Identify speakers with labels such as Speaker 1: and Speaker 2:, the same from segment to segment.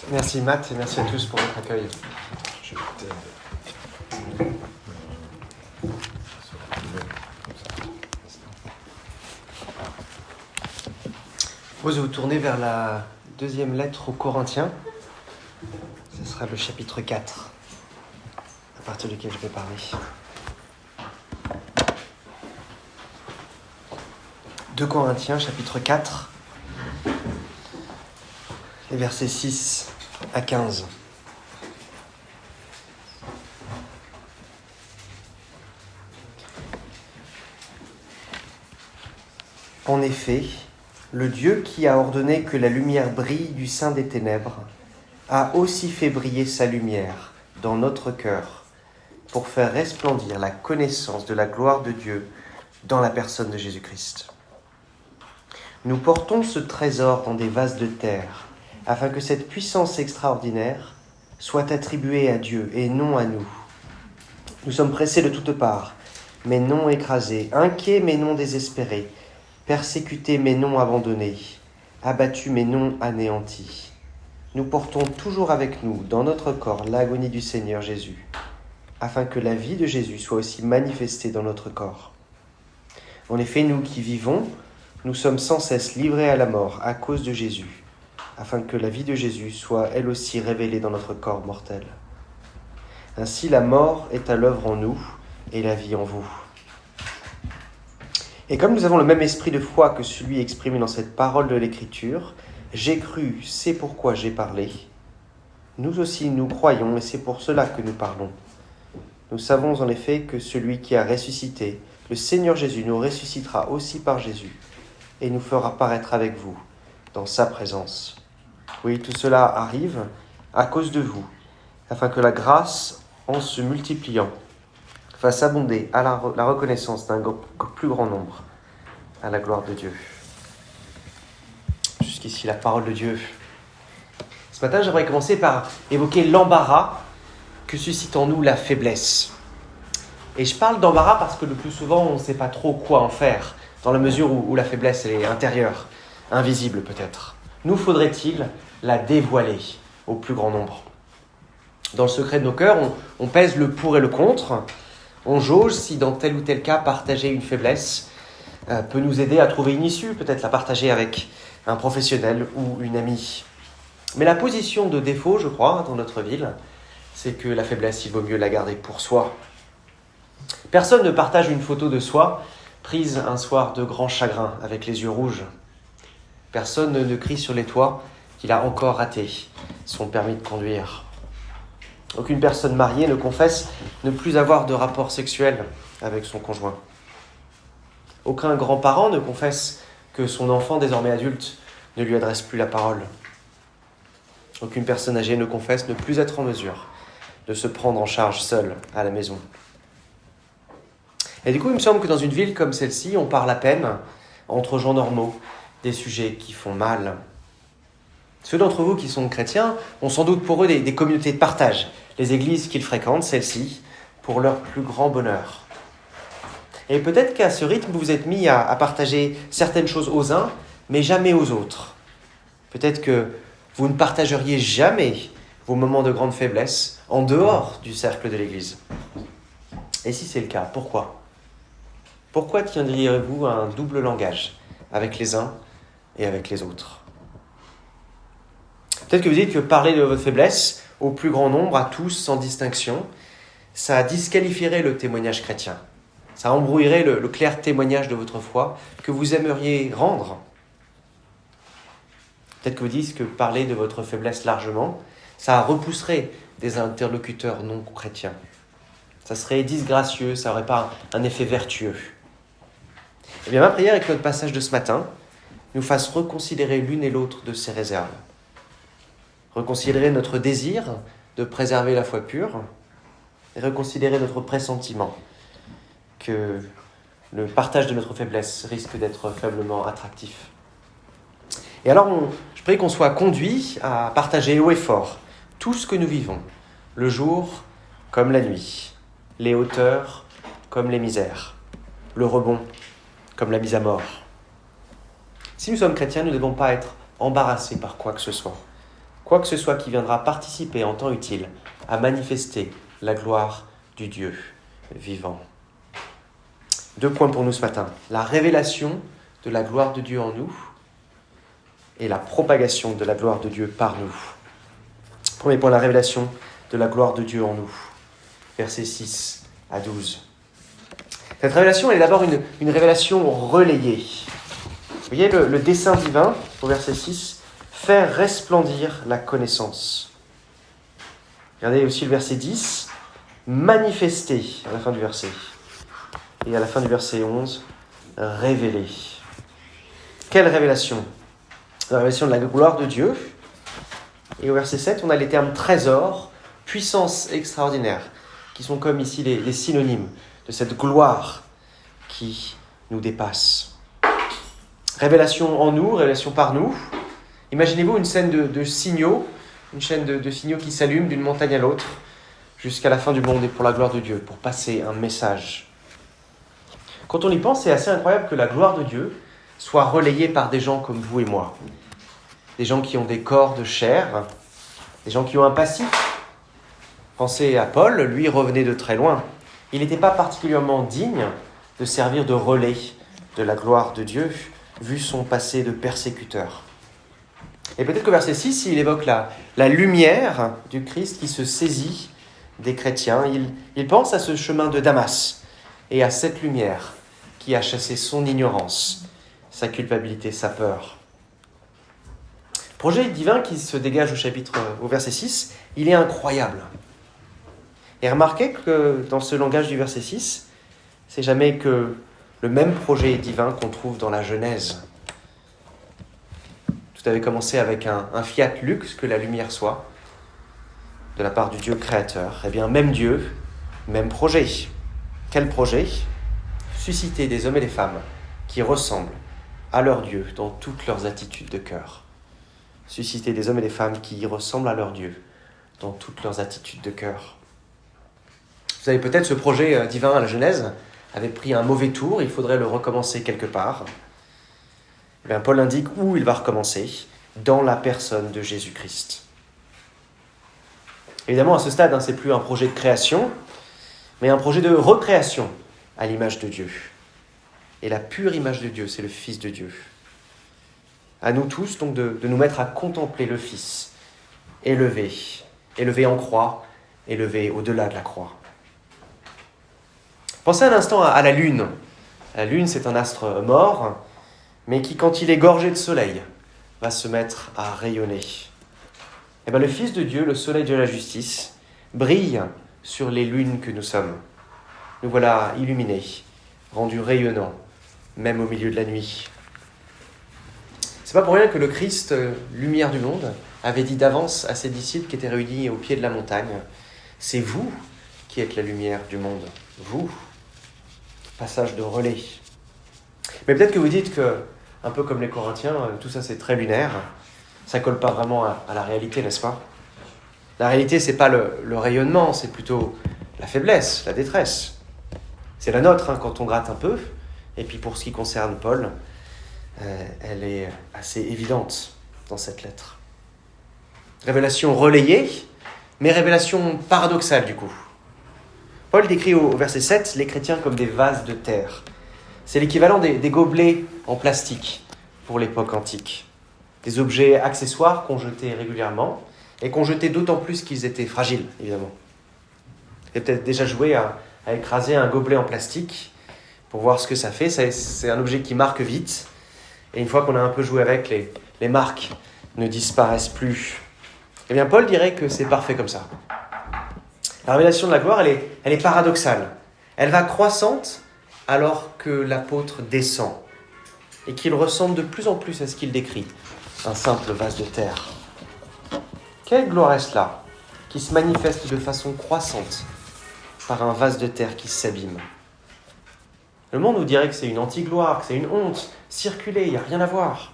Speaker 1: Merci Matt et merci à tous pour votre accueil. Vous tournez vers la deuxième lettre aux Corinthiens. Ce sera le chapitre 4, à partir duquel je vais parler. 2 Corinthiens, chapitre 4, les versets 6 à 15. En effet, le Dieu qui a ordonné que la lumière brille du sein des ténèbres a aussi fait briller sa lumière dans notre cœur pour faire resplendir la connaissance de la gloire de Dieu dans la personne de Jésus-Christ. Nous portons ce trésor dans des vases de terre afin que cette puissance extraordinaire soit attribuée à Dieu et non à nous. Nous sommes pressés de toutes parts, mais non écrasés, inquiets mais non désespérés, persécutés mais non abandonnés, abattus mais non anéantis. Nous portons toujours avec nous, dans notre corps, l'agonie du Seigneur Jésus, afin que la vie de Jésus soit aussi manifestée dans notre corps. En effet, nous qui vivons, nous sommes sans cesse livrés à la mort à cause de Jésus, afin que la vie de Jésus soit elle aussi révélée dans notre corps mortel. Ainsi, la mort est à l'œuvre en nous et la vie en vous. Et comme nous avons le même esprit de foi que celui exprimé dans cette parole de l'Écriture, j'ai cru, c'est pourquoi j'ai parlé. Nous aussi, nous croyons et c'est pour cela que nous parlons. Nous savons en effet que celui qui a ressuscité, le Seigneur Jésus, nous ressuscitera aussi par Jésus et nous fera paraître avec vous dans sa présence. Oui, tout cela arrive à cause de vous, afin que la grâce, en se multipliant, fasse abonder à la reconnaissance d'un plus grand nombre, à la gloire de Dieu. Jusqu'ici, la parole de Dieu. Ce matin, j'aimerais commencer par évoquer l'embarras que suscite en nous la faiblesse. Et je parle d'embarras parce que le plus souvent, on ne sait pas trop quoi en faire, dans la mesure où la faiblesse elle est intérieure, invisible peut-être. Nous faudrait-il la dévoiler au plus grand nombre? Dans le secret de nos cœurs, on pèse le pour et le contre. On jauge si dans tel ou tel cas, partager une faiblesse peut nous aider à trouver une issue, peut-être la partager avec un professionnel ou une amie. Mais la position de défaut, je crois, dans notre ville, c'est que la faiblesse, il vaut mieux la garder pour soi. Personne ne partage une photo de soi prise un soir de grand chagrin avec les yeux rouges. Personne ne crie sur les toits qu'il a encore raté son permis de conduire. Aucune personne mariée ne confesse ne plus avoir de rapport sexuel avec son conjoint. Aucun grand-parent ne confesse que son enfant, désormais adulte, ne lui adresse plus la parole. Aucune personne âgée ne confesse ne plus être en mesure de se prendre en charge seule à la maison. Et du coup, il me semble que dans une ville comme celle-ci, on parle à peine, entre gens normaux, des sujets qui font mal. Ceux d'entre vous qui sont chrétiens ont sans doute pour eux des communautés de partage, les églises qu'ils fréquentent, celles-ci, pour leur plus grand bonheur. Et peut-être qu'à ce rythme, vous vous êtes mis à partager certaines choses aux uns, mais jamais aux autres. Peut-être que vous ne partageriez jamais vos moments de grande faiblesse en dehors du cercle de l'église. Et si c'est le cas, pourquoi ? Pourquoi tiendriez-vous un double langage avec les uns et avec les autres ? Peut-être que vous dites que parler de votre faiblesse au plus grand nombre, à tous, sans distinction, ça disqualifierait le témoignage chrétien. Ça embrouillerait le clair témoignage de votre foi que vous aimeriez rendre. Peut-être que vous dites que parler de votre faiblesse largement, ça repousserait des interlocuteurs non chrétiens. Ça serait disgracieux, ça n'aurait pas un effet vertueux. Eh bien, ma prière est que notre passage de ce matin nous fasse reconsidérer l'une et l'autre de ces réserves. Reconsidérer notre désir de préserver la foi pure et reconsidérer notre pressentiment que le partage de notre faiblesse risque d'être faiblement attractif. Et alors, je prie qu'on soit conduit à partager haut et fort tout ce que nous vivons, le jour comme la nuit, les hauteurs comme les misères, le rebond comme la mise à mort. Si nous sommes chrétiens, nous ne devons pas être embarrassés par quoi que ce soit quoi que ce soit qui viendra participer en temps utile à manifester la gloire du Dieu vivant. 2 points pour nous ce matin. La révélation de la gloire de Dieu en nous et la propagation de la gloire de Dieu par nous. Premier point, la révélation de la gloire de Dieu en nous. Versets 6 à 12. Cette révélation, elle est d'abord une révélation relayée. Vous voyez le dessein divin, au verset 6, faire resplendir la connaissance. Regardez aussi le verset 10, manifester, à la fin du verset. Et à la fin du verset 11, révéler. Quelle révélation? La révélation de la gloire de Dieu. Et au verset 7, on a les termes trésor, puissance extraordinaire, qui sont comme ici les synonymes de cette gloire qui nous dépasse. Révélation en nous, révélation par nous. Imaginez-vous une scène de signaux, une chaîne de signaux qui s'allume d'une montagne à l'autre, jusqu'à la fin du monde et pour la gloire de Dieu, pour passer un message. Quand on y pense, c'est assez incroyable que la gloire de Dieu soit relayée par des gens comme vous et moi. Des gens qui ont des corps de chair, des gens qui ont un passif. Pensez à Paul, lui revenait de très loin. Il n'était pas particulièrement digne de servir de relais de la gloire de Dieu, vu son passé de persécuteur. Et peut-être qu'au verset 6, il évoque la lumière du Christ qui se saisit des chrétiens. Il pense à ce chemin de Damas et à cette lumière qui a chassé son ignorance, sa culpabilité, sa peur. Le projet divin qui se dégage au verset 6, il est incroyable. Et remarquez que dans ce langage du verset 6, c'est jamais que le même projet divin qu'on trouve dans la Genèse. Tout avait commencé avec un fiat lux, que la lumière soit, de la part du Dieu créateur. Eh bien, même Dieu, même projet. Quel projet? Susciter des hommes et des femmes qui ressemblent à leur Dieu dans toutes leurs attitudes de cœur. Susciter des hommes et des femmes qui ressemblent à leur Dieu dans toutes leurs attitudes de cœur. Vous savez, peut-être ce projet divin à la Genèse avait pris un mauvais tour, il faudrait le recommencer quelque part. Eh bien, Paul indique où il va recommencer, dans la personne de Jésus-Christ. Évidemment, à ce stade, c'est plus un projet de création, mais un projet de recréation à l'image de Dieu. Et la pure image de Dieu, c'est le Fils de Dieu. À nous tous, donc, de nous mettre à contempler le Fils, élevé en croix, élevé au-delà de la croix. Pensez un instant à la Lune. La Lune, c'est un astre mort, mais qui, quand il est gorgé de soleil, va se mettre à rayonner. Et bien, le Fils de Dieu, le soleil de la justice, brille sur les lunes que nous sommes. Nous voilà illuminés, rendus rayonnants, même au milieu de la nuit. C'est pas pour rien que le Christ, lumière du monde, avait dit d'avance à ses disciples qui étaient réunis au pied de la montagne, « C'est vous qui êtes la lumière du monde, vous ». Passage de relais. Mais peut-être que vous dites que, un peu comme les Corinthiens, tout ça c'est très lunaire, ça colle pas vraiment à la réalité, n'est-ce pas? La réalité, c'est pas le rayonnement, c'est plutôt la faiblesse, la détresse. C'est la nôtre quand on gratte un peu, et puis pour ce qui concerne Paul, elle est assez évidente dans cette lettre. Révélation relayée, mais révélation paradoxale du coup. Paul décrit au verset 7 les chrétiens comme des vases de terre. C'est l'équivalent des gobelets en plastique pour l'époque antique. Des objets accessoires qu'on jetait régulièrement et qu'on jetait d'autant plus qu'ils étaient fragiles, évidemment. Vous avez peut-être déjà joué à écraser un gobelet en plastique pour voir ce que ça fait. C'est un objet qui marque vite. Et une fois qu'on a un peu joué avec, les marques ne disparaissent plus. Eh bien, Paul dirait que c'est parfait comme ça. La révélation de la gloire, elle est paradoxale. Elle va croissante alors que l'apôtre descend et qu'il ressemble de plus en plus à ce qu'il décrit, un simple vase de terre. Quelle gloire est-ce là qui se manifeste de façon croissante par un vase de terre qui s'abîme? Le monde nous dirait que c'est une anti-gloire, que c'est une honte, circuler, il n'y a rien à voir.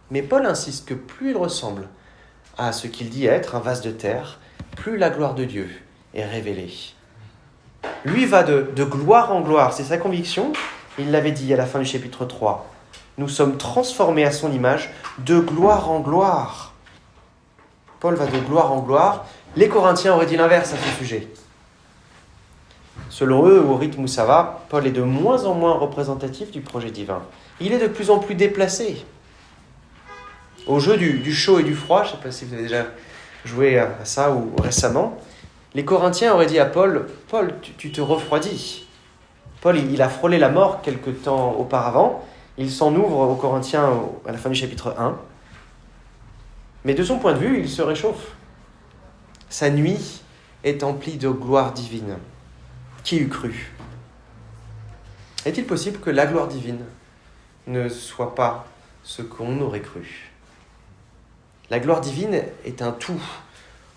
Speaker 1: Mais Paul insiste que plus il ressemble à ce qu'il dit être, un vase de terre, plus la gloire de Dieu est révélée. Lui va de gloire en gloire, c'est sa conviction. Il l'avait dit à la fin du chapitre 3. Nous sommes transformés à son image de gloire en gloire. Paul va de gloire en gloire. Les Corinthiens auraient dit l'inverse à ce sujet. Selon eux, au rythme où ça va, Paul est de moins en moins représentatif du projet divin. Il est de plus en plus déplacé. Au jeu du chaud et du froid, je ne sais pas si vous avez déjà joué à ça ou récemment, les Corinthiens auraient dit à Paul, « Paul, tu te refroidis. » Paul, il a frôlé la mort quelque temps auparavant. Il s'en ouvre aux Corinthiens à la fin du chapitre 1. Mais de son point de vue, il se réchauffe. Sa nuit est emplie de gloire divine. Qui eût cru ? Est-il possible que la gloire divine ne soit pas ce qu'on aurait cru ? La gloire divine est un tout.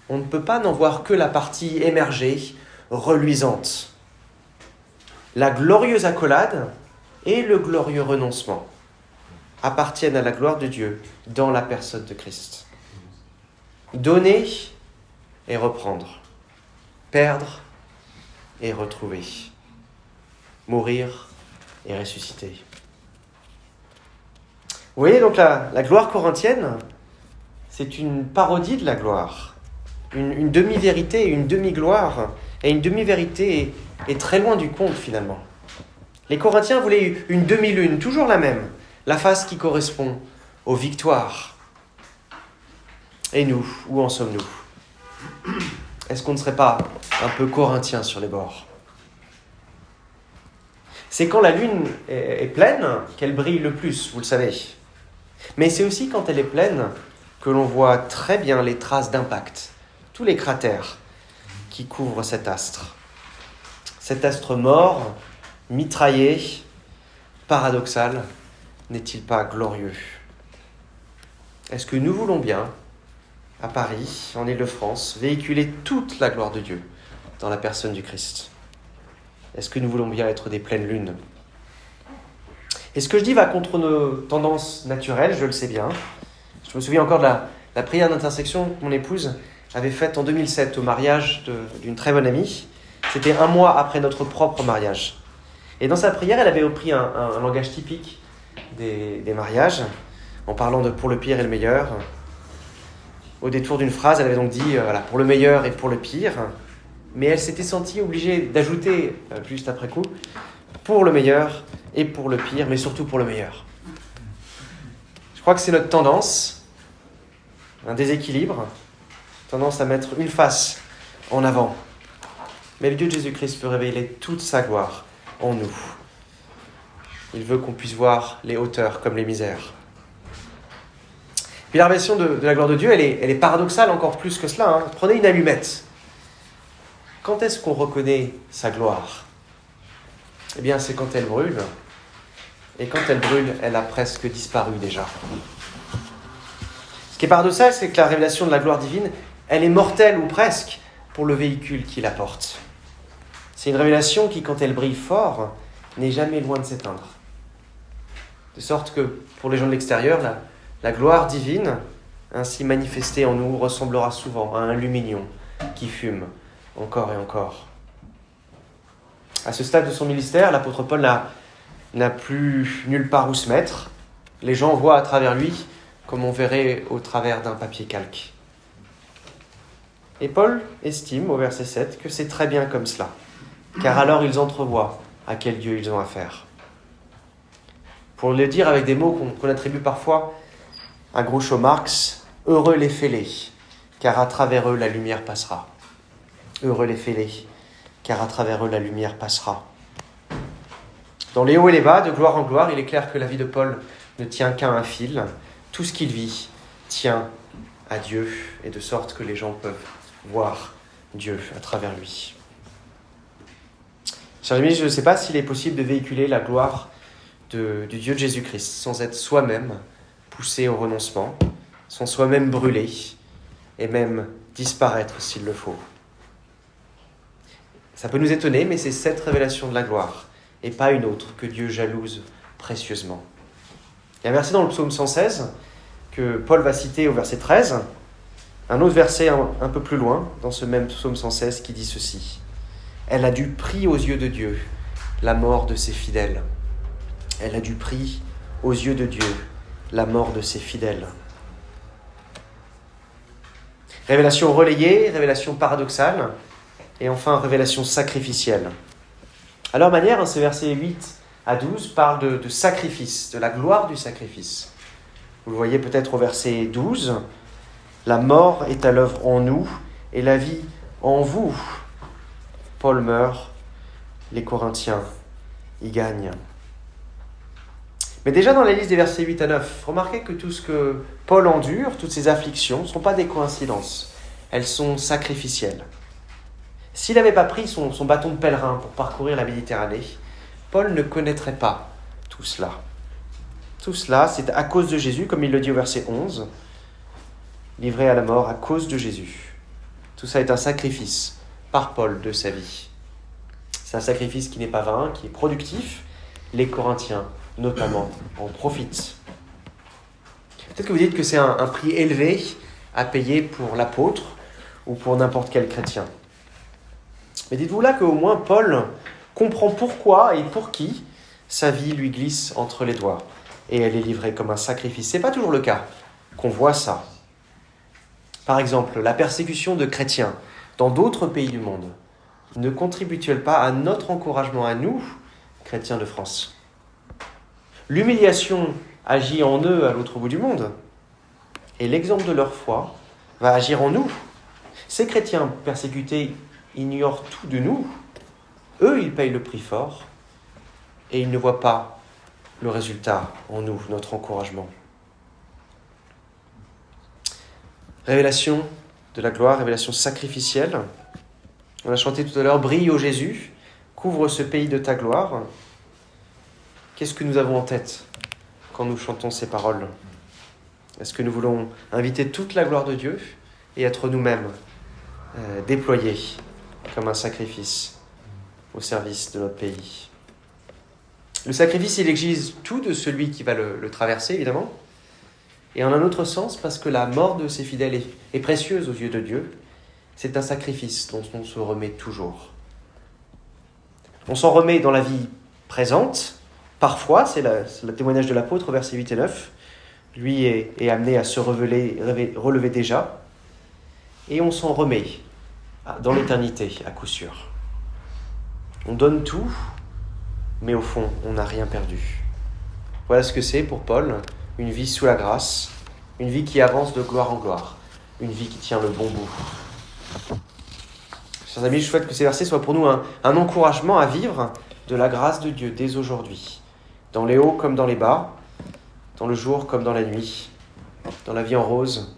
Speaker 1: On ne peut pas n'en voir que la partie émergée, reluisante. La glorieuse accolade et le glorieux renoncement appartiennent à la gloire de Dieu dans la personne de Christ. Donner et reprendre, perdre et retrouver, mourir et ressusciter. Vous voyez donc la gloire corinthienne, c'est une parodie de la gloire, une demi-vérité, une demi-gloire, et une demi-vérité est très loin du compte finalement. Les Corinthiens voulaient une demi-lune, toujours la même, la face qui correspond aux victoires. Et nous, où en sommes-nous ? Est-ce qu'on ne serait pas un peu corinthiens sur les bords ? C'est quand la lune est pleine qu'elle brille le plus, vous le savez. Mais c'est aussi quand elle est pleine que l'on voit très bien les traces d'impact, tous les cratères qui couvrent cet astre. Cet astre mort, mitraillé, paradoxal, n'est-il pas glorieux ? Est-ce que nous voulons bien, à Paris, en Île-de-France, véhiculer toute la gloire de Dieu dans la personne du Christ ? Est-ce que nous voulons bien être des pleines lunes ? Et ce que je dis va contre nos tendances naturelles, je le sais bien. Je me souviens encore de la prière d'intersection que mon épouse avait faite en 2007 au mariage d'une très bonne amie. C'était 1 mois après notre propre mariage. Et dans sa prière, elle avait repris un langage typique des mariages, en parlant de « pour le pire et le meilleur ». Au détour d'une phrase, elle avait donc dit « pour le meilleur et pour le pire ». Mais elle s'était sentie obligée d'ajouter, juste après coup, « pour le meilleur et pour le pire, mais surtout pour le meilleur ». Je crois que c'est notre tendance, un déséquilibre, tendance à mettre une face en avant. Mais le Dieu de Jésus-Christ veut révéler toute sa gloire en nous. Il veut qu'on puisse voir les hauteurs comme les misères. Puis la révélation de la gloire de Dieu, elle est paradoxale encore plus que cela. Prenez une allumette. Quand est-ce qu'on reconnaît sa gloire ? Eh bien, c'est quand elle brûle. Et quand elle brûle, elle a presque disparu déjà. Ce qui est paradoxal, c'est que la révélation de la gloire divine, elle est mortelle ou presque pour le véhicule qui la porte. C'est une révélation qui, quand elle brille fort, n'est jamais loin de s'éteindre. De sorte que, pour les gens de l'extérieur, la gloire divine, ainsi manifestée en nous, ressemblera souvent à un lumignon qui fume encore et encore. À ce stade de son ministère, l'apôtre Paul n'a plus nulle part où se mettre. Les gens voient à travers lui comme on verrait au travers d'un papier calque. Et Paul estime, au verset 7, que c'est très bien comme cela, car alors ils entrevoient à quel Dieu ils ont affaire. Pour le dire avec des mots qu'on attribue parfois à Groucho Marx, « Heureux les fêlés, car à travers eux la lumière passera. » Heureux les fêlés, car à travers eux la lumière passera. Dans les hauts et les bas, de gloire en gloire, il est clair que la vie de Paul ne tient qu'à un fil. Tout ce qu'il vit tient à Dieu, et de sorte que les gens peuvent voir Dieu à travers lui. Chers amis, je ne sais pas s'il est possible de véhiculer la gloire du Dieu de Jésus-Christ sans être soi-même poussé au renoncement, sans soi-même brûler et même disparaître s'il le faut. Ça peut nous étonner, mais c'est cette révélation de la gloire et pas une autre que Dieu jalouse précieusement. Il y a un verset dans le psaume 116 que Paul va citer au verset 13, un autre verset un peu plus loin, dans ce même psaume 116, qui dit ceci. « Elle a du prix aux yeux de Dieu, la mort de ses fidèles. » Elle a du prix aux yeux de Dieu, la mort de ses fidèles. Révélation relayée, révélation paradoxale, et enfin révélation sacrificielle. À leur manière, ces versets 8 à 12 parlent de sacrifice, de la gloire du sacrifice. Vous le voyez peut-être au verset 12, « La mort est à l'œuvre en nous, et la vie en vous. » Paul meurt, les Corinthiens y gagnent. Mais déjà dans la liste des versets 8 à 9, remarquez que tout ce que Paul endure, toutes ces afflictions, ne sont pas des coïncidences. Elles sont sacrificielles. S'il n'avait pas pris son bâton de pèlerin pour parcourir la Méditerranée, Paul ne connaîtrait pas tout cela. Tout cela, c'est à cause de Jésus, comme il le dit au verset 11, livré à la mort à cause de Jésus. Tout ça est un sacrifice par Paul de sa vie. C'est un sacrifice qui n'est pas vain, qui est productif. Les Corinthiens, notamment, en profitent. Peut-être que vous dites que c'est un prix élevé à payer pour l'apôtre ou pour n'importe quel chrétien. Mais dites-vous là qu'au moins Paul comprend pourquoi et pour qui sa vie lui glisse entre les doigts et elle est livrée comme un sacrifice. Ce n'est pas toujours le cas qu'on voit ça. Par exemple, la persécution de chrétiens dans d'autres pays du monde ne contribue-t-elle pas à notre encouragement à nous, chrétiens de France ? L'humiliation agit en eux à l'autre bout du monde et l'exemple de leur foi va agir en nous. Ces chrétiens persécutés ignorent tout de nous. Eux, ils payent le prix fort et ils ne voient pas le résultat en nous, notre encouragement. Révélation de la gloire, révélation sacrificielle. On a chanté tout à l'heure, brille ô Jésus, couvre ce pays de ta gloire. Qu'est-ce que nous avons en tête quand nous chantons ces paroles ? Est-ce que nous voulons inviter toute la gloire de Dieu et être nous-mêmes déployés comme un sacrifice au service de notre pays ? Le sacrifice, il exige tout de celui qui va le traverser, évidemment. Et en un autre sens, parce que la mort de ses fidèles est précieuse aux yeux de Dieu, c'est un sacrifice dont on se remet toujours. On s'en remet dans la vie présente. Parfois, c'est le témoignage de l'apôtre, versets 8 et 9. Lui est amené à se relever déjà. Et on s'en remet dans l'éternité, à coup sûr. On donne tout, mais au fond, on n'a rien perdu. Voilà ce que c'est pour Paul, une vie sous la grâce, une vie qui avance de gloire en gloire, une vie qui tient le bon bout. Chers amis, je souhaite que ces versets soient pour nous un encouragement à vivre de la grâce de Dieu dès aujourd'hui, dans les hauts comme dans les bas, dans le jour comme dans la nuit, dans la vie en rose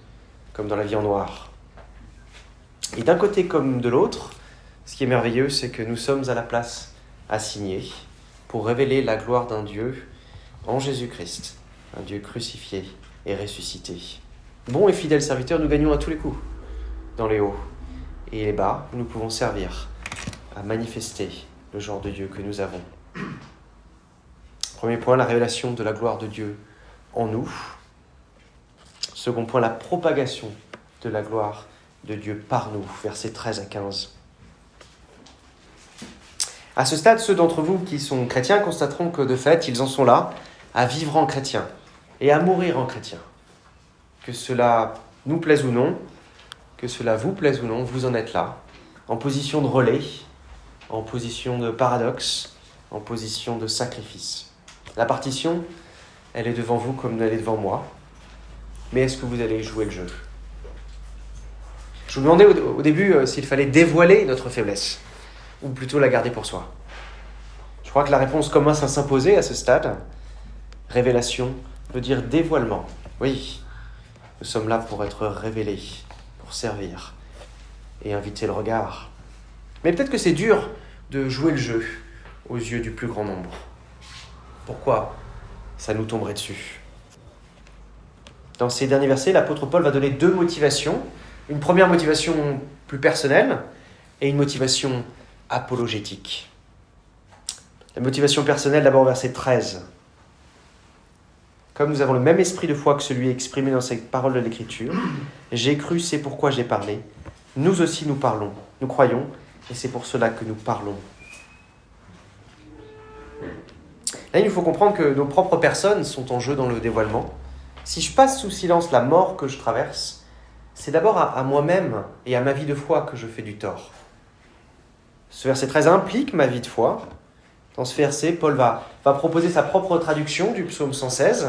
Speaker 1: comme dans la vie en noir. Et d'un côté comme de l'autre, ce qui est merveilleux, c'est que nous sommes à la place assignée pour révéler la gloire d'un Dieu en Jésus-Christ, un Dieu crucifié et ressuscité. Bons et fidèles serviteurs, nous gagnons à tous les coups, dans les hauts et les bas, nous pouvons servir à manifester le genre de Dieu que nous avons. Premier point, la révélation de la gloire de Dieu en nous. Second point, la propagation de la gloire de Dieu par nous, versets 13 à 15. À ce stade, ceux d'entre vous qui sont chrétiens constateront que de fait, ils en sont là, à vivre en chrétien et à mourir en chrétien. Que cela nous plaise ou non, que cela vous plaise ou non, vous en êtes là, en position de relais, en position de paradoxe, en position de sacrifice. La partition, elle est devant vous comme elle est devant moi. Mais est-ce que vous allez jouer le jeu ? Je vous demandais au début s'il fallait dévoiler notre faiblesse, ou plutôt la garder pour soi. Je crois que la réponse commence à s'imposer à ce stade. Révélation veut dire dévoilement. Oui, nous sommes là pour être révélés, pour servir et inviter le regard. Mais peut-être que c'est dur de jouer le jeu aux yeux du plus grand nombre. Pourquoi ça nous tomberait dessus ? Dans ces derniers versets, l'apôtre Paul va donner deux motivations. Une première motivation plus personnelle et une motivation apologétique. La motivation personnelle, d'abord verset 13. Comme nous avons le même esprit de foi que celui exprimé dans ces paroles de l'Écriture, j'ai cru, c'est pourquoi j'ai parlé. Nous aussi nous parlons, nous croyons, et c'est pour cela que nous parlons. Là, il nous faut comprendre que nos propres personnes sont en jeu dans le dévoilement. Si je passe sous silence la mort que je traverse, c'est d'abord à moi-même et à ma vie de foi que je fais du tort. Ce verset 13 implique ma vie de foi. Dans ce verset, Paul va proposer sa propre traduction du psaume 116.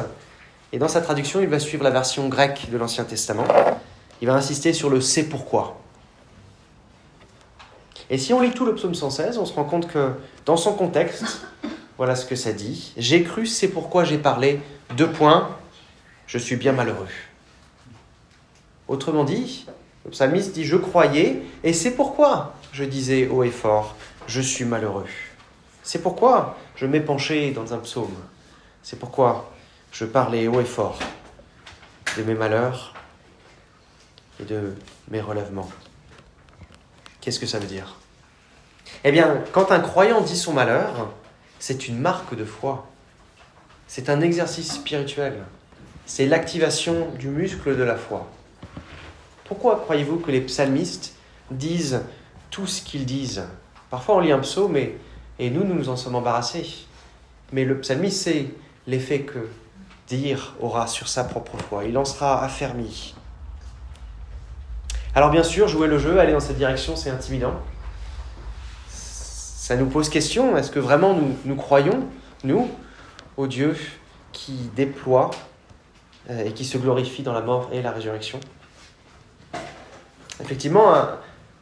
Speaker 1: Et dans sa traduction, il va suivre la version grecque de l'Ancien Testament. Il va insister sur le « c'est pourquoi ». Et si on lit tout le psaume 116, on se rend compte que dans son contexte, voilà ce que ça dit. « J'ai cru, c'est pourquoi j'ai parlé. » Je suis bien malheureux. Autrement dit, le psalmiste dit « Je croyais, et c'est pourquoi je disais haut et fort, je suis malheureux. » C'est pourquoi je m'épanchais dans un psaume. C'est pourquoi je parlais haut et fort de mes malheurs et de mes relèvements. Qu'est-ce que ça veut dire ? Eh bien, quand un croyant dit son malheur, c'est une marque de foi. C'est un exercice spirituel. C'est l'activation du muscle de la foi. Pourquoi croyez-vous que les psalmistes disent tout ce qu'ils disent ? Parfois on lit un psaume et nous en sommes embarrassés. Mais le psalmiste sait l'effet que dire aura sur sa propre foi. Il en sera affermi. Alors bien sûr, jouer le jeu, aller dans cette direction, c'est intimidant. Ça nous pose question. Est-ce que vraiment nous croyons, nous, au Dieu qui déploie et qui se glorifie dans la mort et la résurrection ? Effectivement,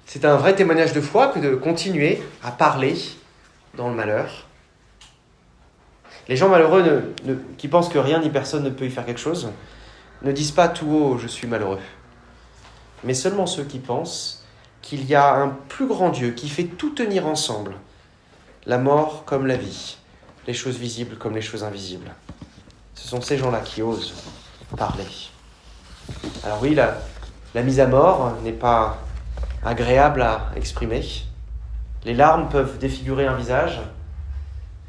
Speaker 1: c'est un vrai témoignage de foi que de continuer à parler dans le malheur. Les gens malheureux qui pensent que rien ni personne ne peut y faire quelque chose ne disent pas tout haut « je suis malheureux ». Mais seulement ceux qui pensent qu'il y a un plus grand Dieu qui fait tout tenir ensemble, la mort comme la vie, les choses visibles comme les choses invisibles. Ce sont ces gens-là qui osent parler. Alors oui, la mise à mort n'est pas agréable à exprimer. Les larmes peuvent défigurer un visage,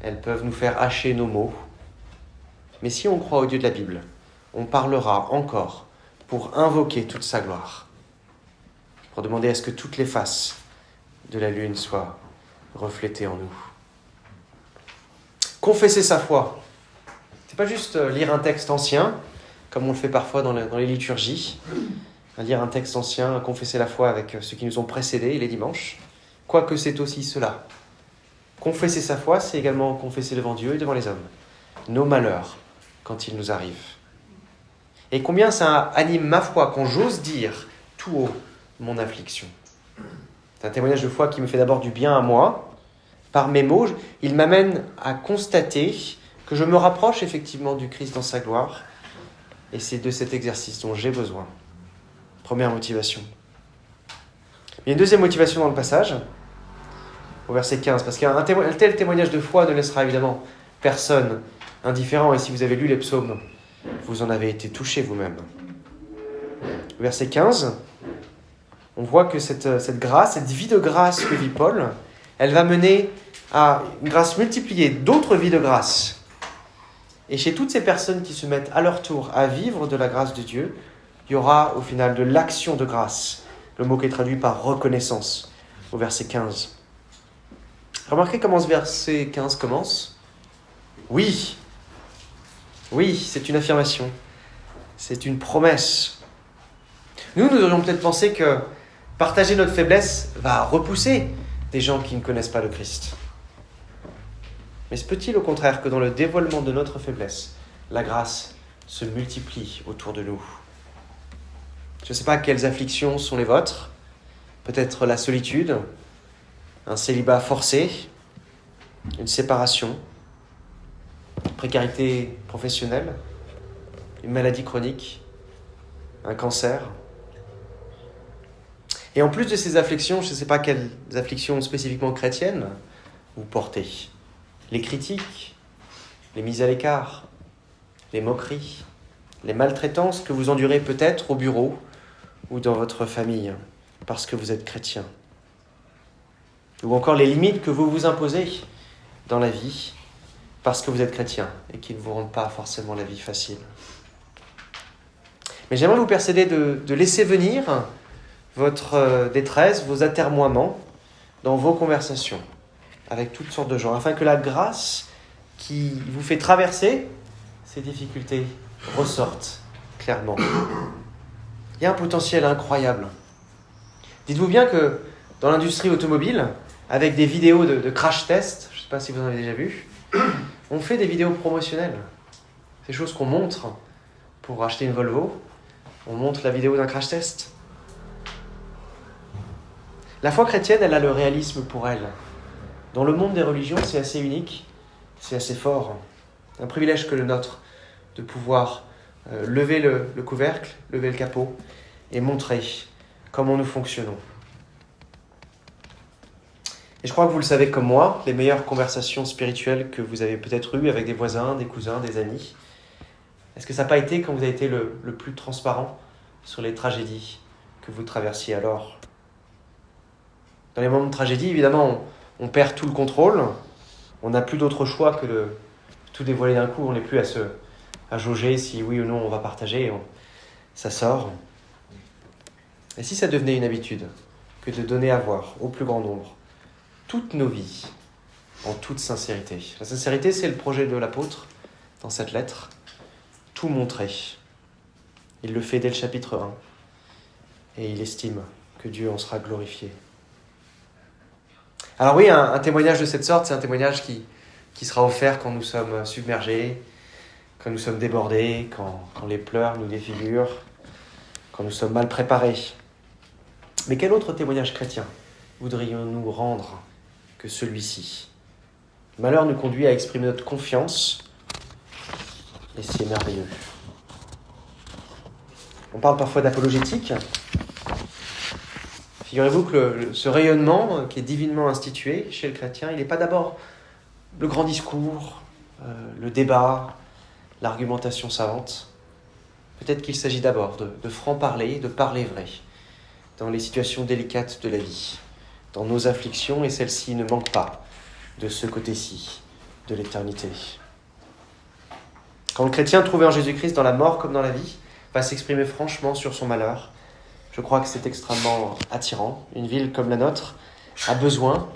Speaker 1: elles peuvent nous faire hacher nos mots. Mais si on croit au Dieu de la Bible, on parlera encore pour invoquer toute sa gloire, pour demander à ce que toutes les faces de la lune soient reflétées en nous. Confesser sa foi, c'est pas juste lire un texte ancien, comme on le fait parfois dans les liturgies, lire un texte ancien, confesser la foi avec ceux qui nous ont précédés les dimanches, quoique c'est aussi cela. Confesser sa foi, c'est également confesser devant Dieu et devant les hommes nos malheurs quand ils nous arrivent. Et combien ça anime ma foi quand j'ose dire tout haut mon affliction. C'est un témoignage de foi qui me fait d'abord du bien à moi. Par mes mots, il m'amène à constater que je me rapproche effectivement du Christ dans sa gloire. Et c'est de cet exercice dont j'ai besoin. Première motivation. Il y a une deuxième motivation dans le passage, au verset 15, parce qu'un tel témoignage de foi ne laissera évidemment personne indifférent. Et si vous avez lu les psaumes, vous en avez été touché vous-même. Verset 15, on voit que cette grâce, cette vie de grâce que vit Paul, elle va mener à une grâce multipliée, d'autres vies de grâce. Et chez toutes ces personnes qui se mettent à leur tour à vivre de la grâce de Dieu, il y aura au final de l'action de grâce, le mot qui est traduit par reconnaissance, au verset 15. Remarquez comment ce verset 15 commence. Oui, c'est une affirmation, c'est une promesse. Nous aurions peut-être pensé que partager notre faiblesse va repousser des gens qui ne connaissent pas le Christ. Mais se peut-il au contraire que dans le dévoilement de notre faiblesse, la grâce se multiplie autour de nous ? Je ne sais pas quelles afflictions sont les vôtres, peut-être la solitude, un célibat forcé, une séparation, une précarité professionnelle, une maladie chronique, un cancer. Et en plus de ces afflictions, je ne sais pas quelles afflictions spécifiquement chrétiennes vous portez. Les critiques, les mises à l'écart, les moqueries, les maltraitances que vous endurez peut-être au bureau ou dans votre famille parce que vous êtes chrétien. Ou encore les limites que vous vous imposez dans la vie parce que vous êtes chrétien et qui ne vous rendent pas forcément la vie facile. Mais j'aimerais vous persuader de laisser venir votre détresse, vos atermoiements dans vos conversations avec toutes sortes de gens, afin que la grâce qui vous fait traverser ces difficultés ressorte clairement. Il y a un potentiel incroyable. Dites-vous bien que dans l'industrie automobile, avec des vidéos de crash test, je ne sais pas si vous en avez déjà vu, on fait des vidéos promotionnelles. Ces choses qu'on montre pour acheter une Volvo, on montre la vidéo d'un crash test. La foi chrétienne, elle a le réalisme pour elle. Dans le monde des religions, c'est assez unique, c'est assez fort. Un privilège que le nôtre de pouvoir lever le couvercle, lever le capot et montrer comment nous fonctionnons. Et je crois que vous le savez comme moi, les meilleures conversations spirituelles que vous avez peut-être eues avec des voisins, des cousins, des amis, est-ce que ça n'a pas été quand vous avez été le plus transparent sur les tragédies que vous traversiez alors ? Dans les moments de tragédie, évidemment, on perd tout le contrôle, on n'a plus d'autre choix que de tout dévoiler d'un coup, on n'est plus à jauger si oui ou non on va partager, ça sort. Et si ça devenait une habitude que de donner à voir au plus grand nombre toutes nos vies, en toute sincérité. La sincérité, c'est le projet de l'apôtre dans cette lettre. Tout montrer. Il le fait dès le chapitre 1. Et il estime que Dieu en sera glorifié. Alors oui, un témoignage de cette sorte, c'est un témoignage qui sera offert quand nous sommes submergés, quand nous sommes débordés, quand les pleurs nous défigurent, quand nous sommes mal préparés. Mais quel autre témoignage chrétien voudrions-nous rendre que celui-ci ? Le malheur nous conduit à exprimer notre confiance, et c'est merveilleux. On parle parfois d'apologétique. Figurez-vous que ce rayonnement qui est divinement institué chez le chrétien, il n'est pas d'abord le grand discours, le débat, l'argumentation savante. Peut-être qu'il s'agit d'abord de franc-parler, de parler vrai, dans les situations délicates de la vie, dans nos afflictions, et celles-ci ne manquent pas de ce côté-ci, de l'éternité. Quand le chrétien, trouvé en Jésus-Christ dans la mort comme dans la vie, va s'exprimer franchement sur son malheur, je crois que c'est extrêmement attirant. Une ville comme la nôtre a besoin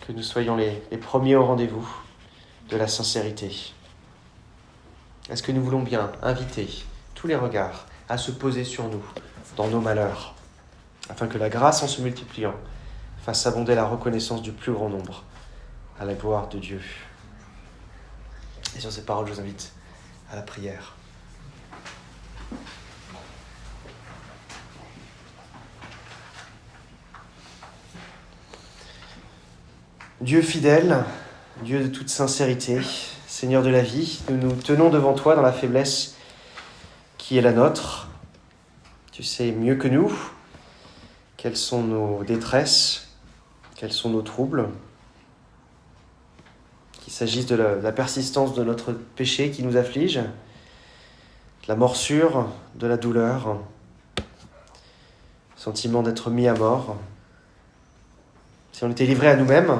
Speaker 1: que nous soyons les premiers au rendez-vous de la sincérité. Est-ce que nous voulons bien inviter tous les regards à se poser sur nous, dans nos malheurs, afin que la grâce, en se multipliant, fasse abonder la reconnaissance du plus grand nombre à la gloire de Dieu. Et sur ces paroles, je vous invite à la prière. Dieu fidèle, Dieu de toute sincérité, Seigneur de la vie, nous nous tenons devant toi dans la faiblesse qui est la nôtre. Tu sais mieux que nous quelles sont nos détresses, quels sont nos troubles, qu'il s'agisse de la persistance de notre péché qui nous afflige, de la morsure, de la douleur, sentiment d'être mis à mort. Si on était livré à nous-mêmes,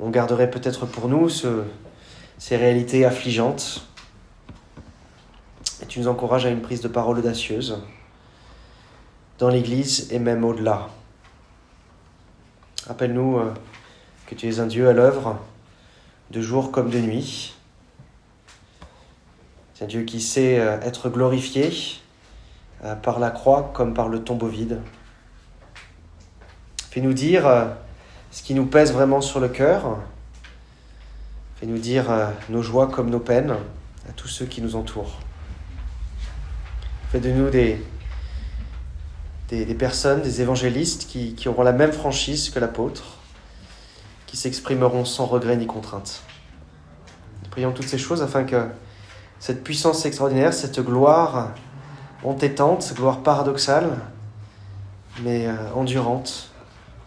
Speaker 1: on garderait peut-être pour nous ces réalités affligeantes. Et tu nous encourages à une prise de parole audacieuse dans l'Église et même au-delà. Rappelle-nous que tu es un Dieu à l'œuvre, de jour comme de nuit. C'est un Dieu qui sait être glorifié par la croix comme par le tombeau vide. Fais-nous dire ce qui nous pèse vraiment sur le cœur. Fais-nous dire nos joies comme nos peines à tous ceux qui nous entourent. Fais de nous des personnes, des évangélistes qui auront la même franchise que l'apôtre, qui s'exprimeront sans regret ni contrainte. Prions toutes ces choses afin que cette puissance extraordinaire, cette gloire entêtante, cette gloire paradoxale, mais endurante,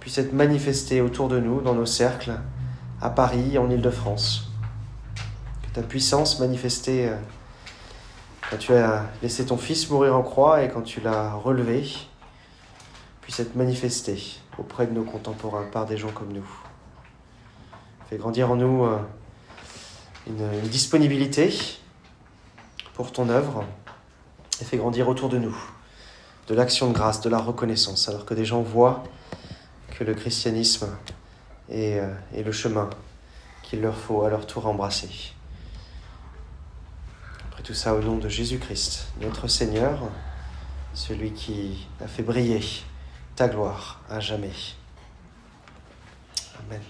Speaker 1: puisse être manifestée autour de nous, dans nos cercles, à Paris, en Île-de-France. Que ta puissance manifestée quand tu as laissé ton Fils mourir en croix et quand tu l'as relevé, puisse être manifestée auprès de nos contemporains par des gens comme nous. Fais grandir en nous une disponibilité pour ton œuvre et fais grandir autour de nous de l'action de grâce, de la reconnaissance, alors que des gens voient que le christianisme est le chemin qu'il leur faut à leur tour embrasser. Après tout ça, au nom de Jésus-Christ, notre Seigneur, celui qui a fait briller ta gloire à jamais. Amen.